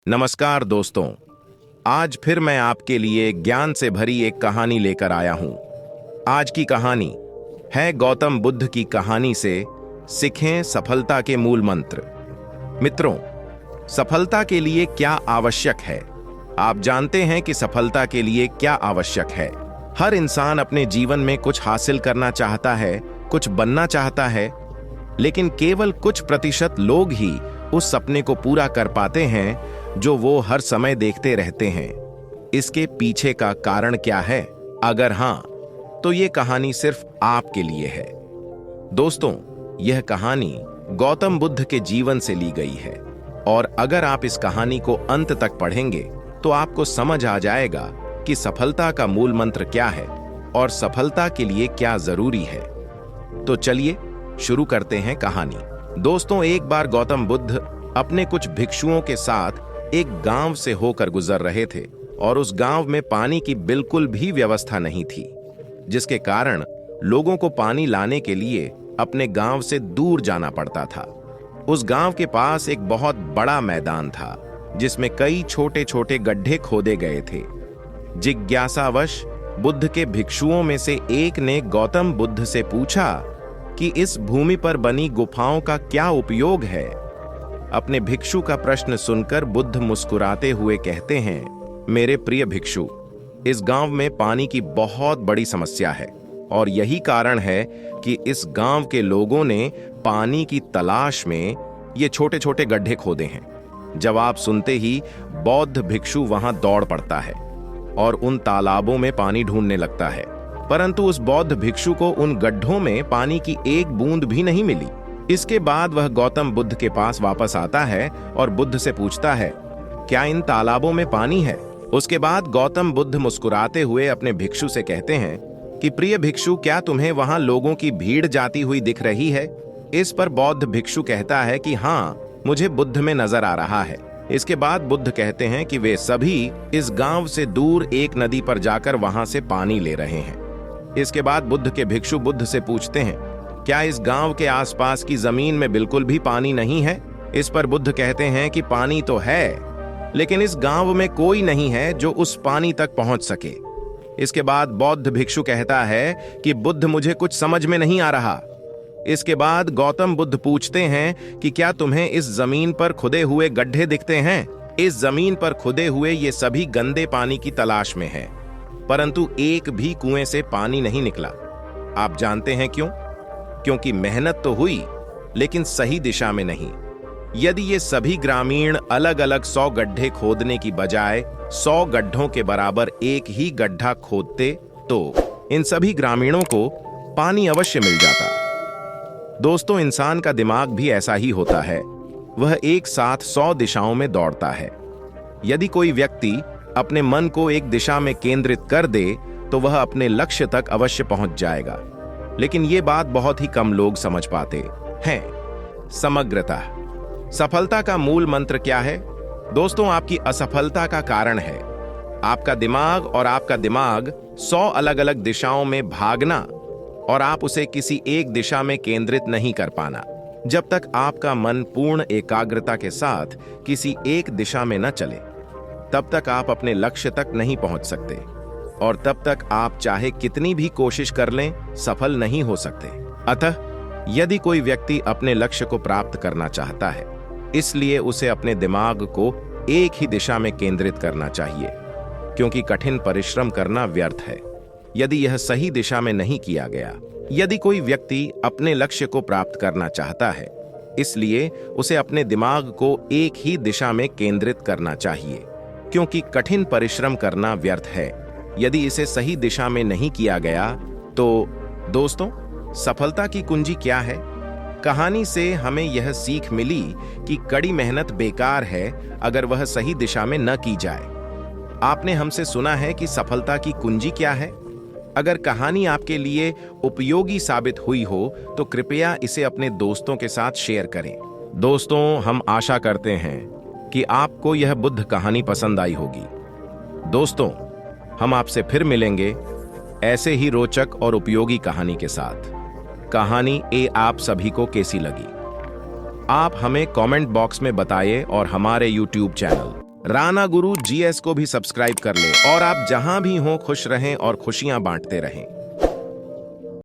नमस्कार दोस्तों। आज फिर मैं आपके लिए ज्ञान से भरी एक कहानी लेकर आया हूं। आज की कहानी है गौतम बुद्ध की कहानी से सीखें सफलता के मूल मंत्र। मित्रों, सफलता के लिए क्या आवश्यक है? आप जानते हैं कि सफलता के लिए क्या आवश्यक है। हर इंसान अपने जीवन में कुछ हासिल करना चाहता है, कुछ बनना चाहता है, लेकिन केवल कुछ प्रतिशत लोग ही उस सपने को पूरा कर पाते हैं जो वो हर समय देखते रहते हैं। इसके पीछे का कारण क्या है? अगर हां, तो ये कहानी सिर्फ आपके लिए है। दोस्तों, यह कहानी गौतम बुद्ध के जीवन से ली गई है और अगर आप इस कहानी को अंत तक पढ़ेंगे तो आपको समझ आ जाएगा कि सफलता का मूल मंत्र क्या है और सफलता के लिए क्या जरूरी है। तो चलिए शुरू करते हैं कहानी। दोस्तों, एक बार गौतम बुद्ध अपने कुछ भिक्षुओं के साथ एक गांव से होकर गुजर रहे थे और उस गांव में पानी की बिल्कुल भी व्यवस्था नहीं थी, जिसके कारण लोगों को पानी लाने के लिए अपने गांव से दूर जाना पड़ता था। उस गांव के पास एक बहुत बड़ा मैदान था जिसमें कई छोटे छोटे गड्ढे खोदे गए थे। जिज्ञासावश बुद्ध के भिक्षुओं में से एक ने गौतम बुद्ध से पूछा कि इस भूमि पर बनी गुफाओं का क्या उपयोग है। अपने भिक्षु का प्रश्न सुनकर बुद्ध मुस्कुराते हुए कहते हैं, मेरे प्रिय भिक्षु, इस गांव में पानी की बहुत बड़ी समस्या है और यही कारण है कि इस गांव के लोगों ने पानी की तलाश में ये छोटे छोटे गड्ढे खोदे हैं। जवाब सुनते ही बौद्ध भिक्षु वहां दौड़ पड़ता है और उन तालाबों में पानी ढूंढने लगता है, परंतु उस बौद्ध भिक्षु को उन गड्ढों में पानी की एक बूंद भी नहीं मिली। इसके बाद वह गौतम बुद्ध के पास वापस आता है और बुद्ध से पूछता है, क्या इन तालाबों में पानी है? उसके बाद गौतम बुद्ध मुस्कुराते हुए अपने भिक्षु से कहते हैं कि प्रिय भिक्षु, क्या तुम्हें वहां लोगों की भीड़ जाती हुई दिख रही है? इस पर बौद्ध भिक्षु कहता है कि हाँ, मुझे बुद्ध में नजर आ रहा है। इसके बाद बुद्ध कहते हैं कि वे सभी इस गांव से दूर एक नदी पर जाकर वहां से पानी ले रहे हैं। इसके बाद बुद्ध के भिक्षु बुद्ध से पूछते हैं, क्या इस गांव के आसपास की जमीन में बिल्कुल भी पानी नहीं है? इस पर बुद्ध कहते हैं कि पानी तो है, लेकिन इस गांव में कोई नहीं है जो उस पानी तक पहुंच सके। इसके बाद बौद्ध भिक्षु कहता है कि बुद्ध, मुझे कुछ समझ में नहीं आ रहा। इसके बाद गौतम बुद्ध पूछते हैं कि क्या तुम्हें इस जमीन पर खुदे हुए गड्ढे दिखते हैं? इस जमीन पर खुदे हुए ये सभी गंदे पानी की तलाश में हैं, परंतु एक भी कुएं से पानी नहीं निकला। आप जानते हैं क्यों? क्योंकि मेहनत तो हुई, लेकिन सही दिशा में नहीं। यदि ये सभी ग्रामीण अलग अलग 100 गड्ढे खोदने की बजाय 100 गड्ढों के बराबर एक ही गड्ढा खोदते तो इन सभी ग्रामीणों को पानी अवश्य मिल जाता। दोस्तों, इंसान का दिमाग भी ऐसा ही होता है। वह एक साथ 100 दिशाओं में दौड़ता है। यदि कोई व्यक्ति अपने मन को एक दिशा में केंद्रित कर दे तो वह अपने लक्ष्य तक अवश्य पहुंच जाएगा, लेकिन ये बात बहुत ही कम लोग समझ पाते हैं। समग्रता। सफलता का मूल मंत्र क्या है? दोस्तों, आपकी असफलता का कारण है आपका दिमाग, और आपका दिमाग 100 अलग अलग दिशाओं में भागना और आप उसे किसी एक दिशा में केंद्रित नहीं कर पाना। जब तक आपका मन पूर्ण एकाग्रता के साथ किसी एक दिशा में न चले, तब तक आप अपने लक्ष्य तक नहीं पहुंच सकते और तब तक आप चाहे कितनी भी कोशिश कर लें, सफल नहीं हो सकते। अतः यदि कोई व्यक्ति अपने लक्ष्य को प्राप्त करना चाहता है, इसलिए उसे अपने दिमाग को एक ही दिशा में केंद्रित करना चाहिए, क्योंकि कठिन परिश्रम करना व्यर्थ है यदि यह सही दिशा में नहीं किया गया। यदि कोई व्यक्ति अपने लक्ष्य को प्राप्त करना चाहता है, इसलिए उसे अपने दिमाग को एक ही दिशा में केंद्रित करना चाहिए, क्योंकि कठिन परिश्रम करना व्यर्थ है यदि इसे सही दिशा में नहीं किया गया। तो दोस्तों, सफलता की कुंजी क्या है? कहानी से हमें यह सीख मिली कि कड़ी मेहनत बेकार है अगर वह सही दिशा में न की जाए। आपने हमसे सुना है कि सफलता की कुंजी क्या है? अगर कहानी आपके लिए उपयोगी साबित हुई हो तो कृपया इसे अपने दोस्तों के साथ शेयर करें। दोस्तों, हम आशा करते हैं कि आपको यह बुद्ध कहानी पसंद आई होगी। दोस्तों, हम आपसे फिर मिलेंगे ऐसे ही रोचक और उपयोगी कहानी के साथ। कहानी आप सभी को कैसी लगी? आप हमें कमेंट बॉक्स में बताइए और हमारे YouTube चैनल राणा गुरु जीएस को भी सब्सक्राइब कर ले और आप जहां भी हो खुश रहें और खुशियां बांटते रहें।